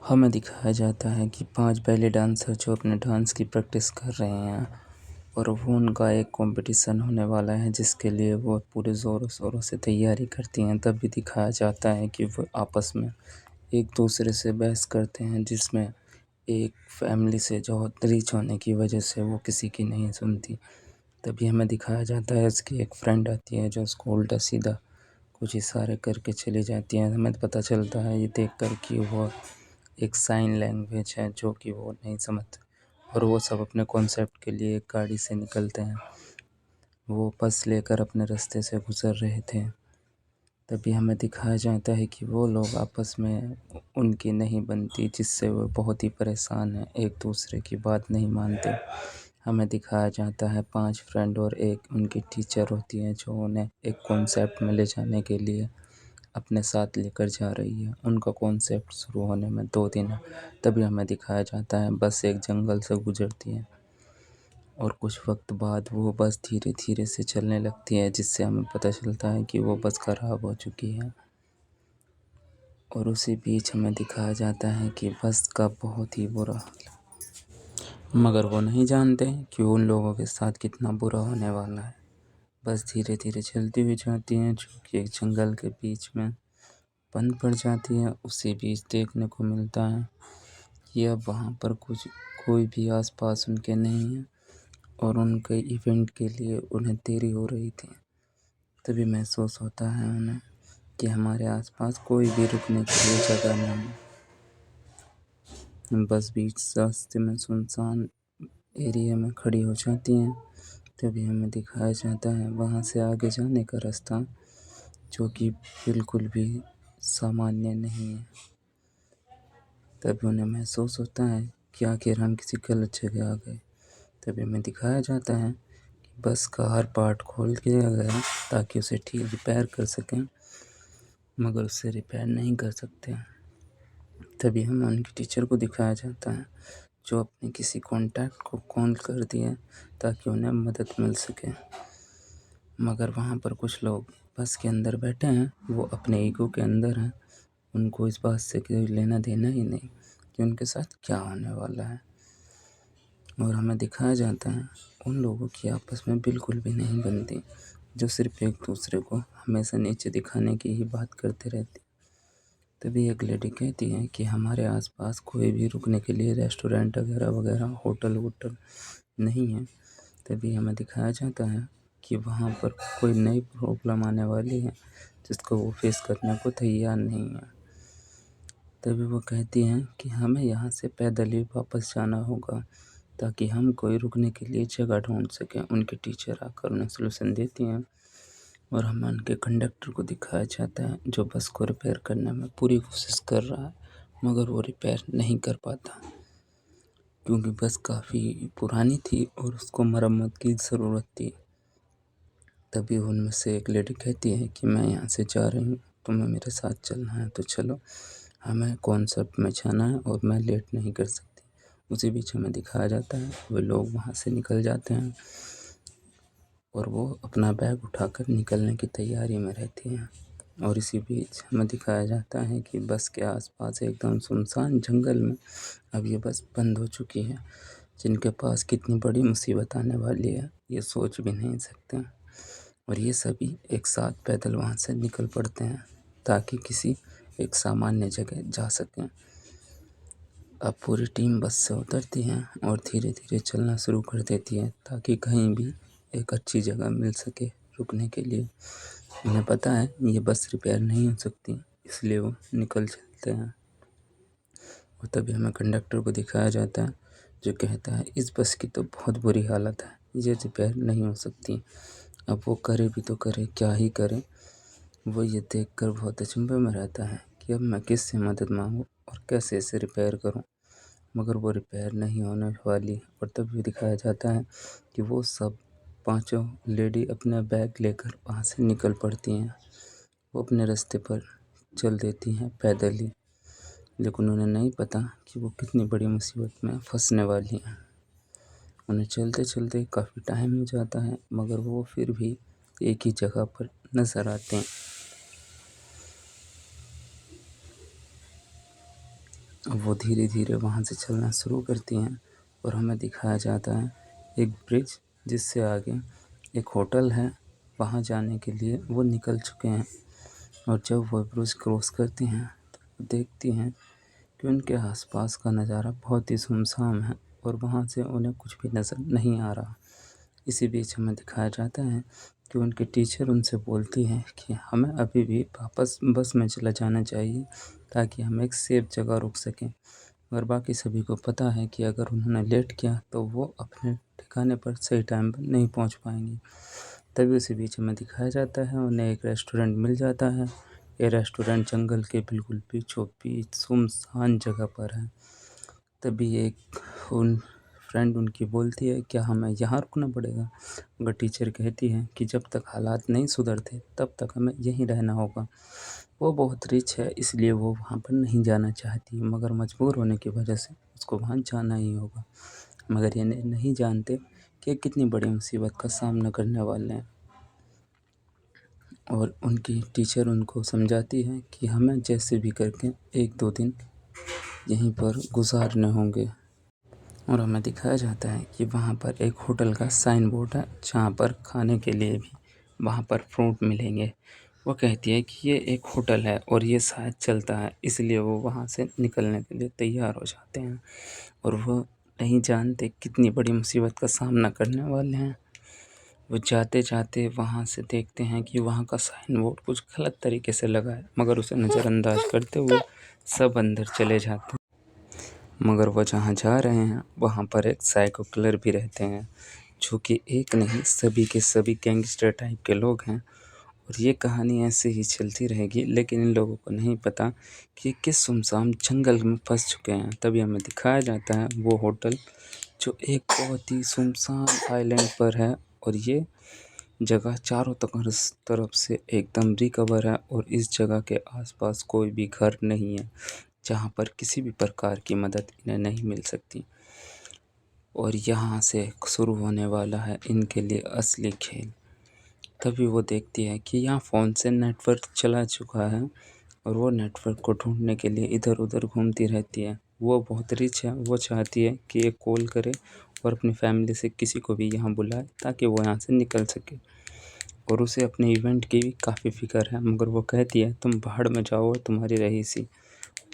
हमें दिखाया जाता है कि 5 बैले डांसर जो अपने डांस की प्रैक्टिस कर रहे हैं और वो उनका एक कंपटीशन होने वाला है जिसके लिए वो पूरे ज़ोरों शोरों से तैयारी करती हैं। तब भी दिखाया जाता है कि वो आपस में एक दूसरे से बहस करते हैं, जिसमें एक फैमिली से जो रीच होने की वजह से वो किसी की नहीं सुनती। तभी हमें दिखाया जाता है उसकी एक फ्रेंड आती है जो उसको उल्टा सीधा कुछ इशारे करके चली जाती है। हमें पता चलता है ये देख कर कि वो एक साइन लैंग्वेज है जो कि वो नहीं समझते और वो सब अपने कॉन्सेप्ट के लिए एक गाड़ी से निकलते हैं। वो बस लेकर अपने रास्ते से गुज़र रहे थे। तभी हमें दिखाया जाता है कि वो लोग आपस में उनकी नहीं बनती, जिससे वो बहुत ही परेशान हैं, एक दूसरे की बात नहीं मानते। हमें दिखाया जाता है 5 फ्रेंड और एक उनकी टीचर होती है जो उन्हें एक कॉन्सेप्ट में ले जाने के लिए अपने साथ लेकर जा रही है। उनका कॉन्सेप्ट शुरू होने में 2 दिन है। तभी हमें दिखाया जाता है बस एक जंगल से गुजरती है और कुछ वक्त बाद वो बस धीरे धीरे से चलने लगती है, जिससे हमें पता चलता है कि वो बस ख़राब हो चुकी है। और उसी बीच हमें दिखाया जाता है कि बस का बहुत ही बुरा हाल है, मगर वो नहीं जानते कि उन लोगों के साथ कितना बुरा होने वाला है। बस धीरे धीरे चलती हुई जाती हैं जो कि एक जंगल के बीच में बंद पड़ जाती है। उसी बीच देखने को मिलता है कि अब वहाँ पर कुछ कोई भी आसपास उनके नहीं है और उनके इवेंट के लिए उन्हें देरी हो रही थी। तभी महसूस होता है उन्हें कि हमारे आसपास कोई भी रुकने के लिए जगह नहीं है। बस बीच रास्ते में सुनसान एरिया में खड़ी हो जाती हैं। तभी हमें दिखाया जाता है वहाँ से आगे जाने का रास्ता, जो कि बिल्कुल भी सामान्य नहीं है। तभी उन्हें महसूस होता है कि आखिर हम किसी गलत जगह आ गए। तभी हमें दिखाया जाता है कि बस का हर पार्ट खोल दिया गया ताकि उसे ठीक रिपेयर कर सकें, मगर उसे रिपेयर नहीं कर सकते। तभी हमें उनकी टीचर को दिखाया जाता है जो अपने किसी कॉन्टैक्ट को कॉल कर दिए ताकि उन्हें मदद मिल सके। मगर वहाँ पर कुछ लोग बस के अंदर बैठे हैं, वो अपने ईगो के अंदर हैं। उनको इस बात से कोई लेना देना ही नहीं कि उनके साथ क्या होने वाला है। और हमें दिखाया जाता है उन लोगों की आपस में बिल्कुल भी नहीं बनती, जो सिर्फ़ एक दूसरे को हमेशा नीचे दिखाने की ही बात करते रहते। तभी एक लेडी कहती है कि हमारे आसपास कोई भी रुकने के लिए रेस्टोरेंट वगैरह वगैरह होटल वोटल नहीं है। तभी हमें दिखाया जाता है कि वहाँ पर कोई नई प्रॉब्लम आने वाली है जिसको वो फेस करने को तैयार नहीं है। तभी वो कहती हैं कि हमें यहाँ से पैदल ही वापस जाना होगा ताकि हम कोई रुकने के लिए जगह ढूंढ सकें। उनके टीचर आकर उन्हें सलूशन देती हैं और हमें उनके कंडक्टर को दिखाया जाता है जो बस को रिपेयर करने में पूरी कोशिश कर रहा है, मगर वो रिपेयर नहीं कर पाता क्योंकि बस काफ़ी पुरानी थी और उसको मरम्मत की ज़रूरत थी। तभी उनमें से एक लेडी कहती है कि मैं यहाँ से जा रही हूँ, तुम्हें मेरे साथ चलना है तो चलो, हमें कॉन्सर्ट में जाना है और मैं लेट नहीं कर सकती। उसी बीच हमें दिखाया जाता है वे लोग वहाँ से निकल जाते हैं और वो अपना बैग उठाकर निकलने की तैयारी में रहती हैं। और इसी बीच हमें दिखाया जाता है कि बस के आसपास एकदम सुनसान जंगल में अब ये बस बंद हो चुकी है। जिनके पास कितनी बड़ी मुसीबत आने वाली है ये सोच भी नहीं सकते। और ये सभी एक साथ पैदल वहाँ से निकल पड़ते हैं ताकि किसी एक सामान्य जगह जा सकें। अब पूरी टीम बस से उतरती है और धीरे धीरे चलना शुरू कर देती है ताकि कहीं भी एक अच्छी जगह मिल सके रुकने के लिए। उन्हें पता है ये बस रिपेयर नहीं हो सकती, इसलिए वो निकल चलते हैं। और तभी हमें कंडक्टर को दिखाया जाता है जो कहता है इस बस की तो बहुत बुरी हालत है, ये रिपेयर नहीं हो सकती। अब वो करे भी तो करे क्या ही करे। वो ये देखकर बहुत अचंभे में रहता है कि अब मैं किससे मदद मांगूं और कैसे इसे रिपेयर करूं, मगर वो रिपेयर नहीं होने वाली। और तभी दिखाया जाता है कि वो सब पांचों लेडी अपना बैग लेकर वहाँ से निकल पड़ती हैं। वो अपने रास्ते पर चल देती हैं पैदल ही, लेकिन उन्हें नहीं पता कि वो कितनी बड़ी मुसीबत में फंसने वाली हैं। उन्हें चलते चलते काफ़ी टाइम हो जाता है, मगर वो फिर भी एक ही जगह पर नज़र आते हैं। वो धीरे धीरे वहाँ से चलना शुरू करती हैं और हमें दिखाया जाता है एक ब्रिज जिससे आगे एक होटल है। वहाँ जाने के लिए वो निकल चुके हैं और जब वो ब्रिज क्रॉस करती हैं तो देखती हैं कि उनके आसपास का नज़ारा बहुत ही सुनसान है और वहाँ से उन्हें कुछ भी नज़र नहीं आ रहा। इसी बीच हमें दिखाया जाता है कि उनके टीचर उनसे बोलती हैं कि हमें अभी भी वापस बस में चला जाना चाहिए ताकि हम एक सेफ जगह रुक सकें। और बाकी सभी को पता है कि अगर उन्होंने लेट किया तो वो अपने ठिकाने पर सही टाइम पर नहीं पहुंच पाएंगे। तभी उसी बीच हमें दिखाया जाता है उन्हें एक रेस्टोरेंट मिल जाता है। ये रेस्टोरेंट जंगल के बिल्कुल बीचों बीच सुनसान जगह पर है। तभी एक उन फ्रेंड उनकी बोलती है क्या हमें यहाँ रुकना पड़ेगा, मगर टीचर कहती है कि जब तक हालात नहीं सुधरते तब तक हमें यहीं रहना होगा। वो बहुत रिच है इसलिए वो वहाँ पर नहीं जाना चाहती, मगर मजबूर होने की वजह से उसको वहाँ जाना ही होगा। मगर ये नहीं जानते कि कितनी बड़ी मुसीबत का सामना करने वाले हैं। और उनकी टीचर उनको समझाती है कि हमें जैसे भी करके 1-2 दिन यहीं पर गुजारने होंगे। और हमें दिखाया जाता है कि वहाँ पर एक होटल का साइन बोर्ड है जहाँ पर खाने के लिए भी वहाँ पर फ्रूट मिलेंगे। वो कहती है कि ये एक होटल है और ये शायद चलता है, इसलिए वो वहाँ से निकलने के लिए तैयार हो जाते हैं और वो नहीं जानते कितनी बड़ी मुसीबत का सामना करने वाले हैं। वो जाते जाते वहाँ से देखते हैं कि वहाँ का साइन बोर्ड कुछ गलत तरीके से लगा है, मगर उसे नज़रअंदाज करते हुए सब अंदर चले जाते हैं। मगर वो जहाँ जा रहे हैं वहाँ पर एक साइको किलर भी रहते हैं जो कि एक नहीं सभी के सभी गैंगस्टर टाइप के लोग हैं। और ये कहानी ऐसे ही चलती रहेगी, लेकिन इन लोगों को नहीं पता कि ये किस सुनसान जंगल में फंस चुके हैं। तभी हमें दिखाया जाता है वो होटल जो एक बहुत ही सुनसान आइलैंड पर है और ये जगह चारों तरफ से एकदम रिकवर है और इस जगह के आसपास कोई भी घर नहीं है जहाँ पर किसी भी प्रकार की मदद इन्हें नहीं मिल सकती। और यहाँ से शुरू होने वाला है इनके लिए असली खेल। तभी वो देखती है कि यहाँ फ़ोन से नेटवर्क चला चुका है और वो नेटवर्क को ढूंढने के लिए इधर उधर घूमती रहती है। वो बहुत रिच है, वो चाहती है कि एक कॉल करे और अपनी फैमिली से किसी को भी यहाँ बुलाए ताकि वो यहाँ से निकल सके। और उसे अपने इवेंट की भी काफ़ी फ़िक्र है, मगर वो कहती है तुम बाहर में जाओ और तुम्हारी रही सी,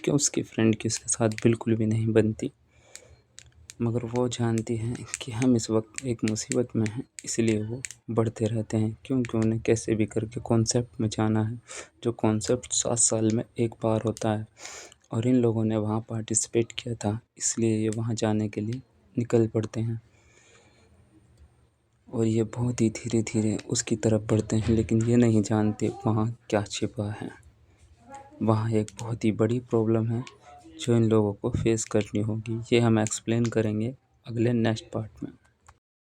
कि उसकी फ्रेंड की उसके साथ बिल्कुल भी नहीं बनती। मगर वो जानती हैं कि हम इस वक्त एक मुसीबत में हैं, इसलिए वो बढ़ते रहते हैं क्योंकि उन्हें कैसे भी करके कॉन्सेप्ट में जाना है, जो कॉन्सेप्ट 7 साल में एक बार होता है। और इन लोगों ने वहाँ पार्टिसिपेट किया था, इसलिए ये वहाँ जाने के लिए निकल पड़ते हैं। और ये बहुत ही धीरे धीरे उसकी तरफ बढ़ते हैं, लेकिन ये नहीं जानते वहाँ क्या छिपा है। वहाँ एक बहुत ही बड़ी प्रॉब्लम है जो इन लोगों को फेस करनी होगी। ये हम एक्सप्लेन करेंगे अगले नेक्स्ट पार्ट में।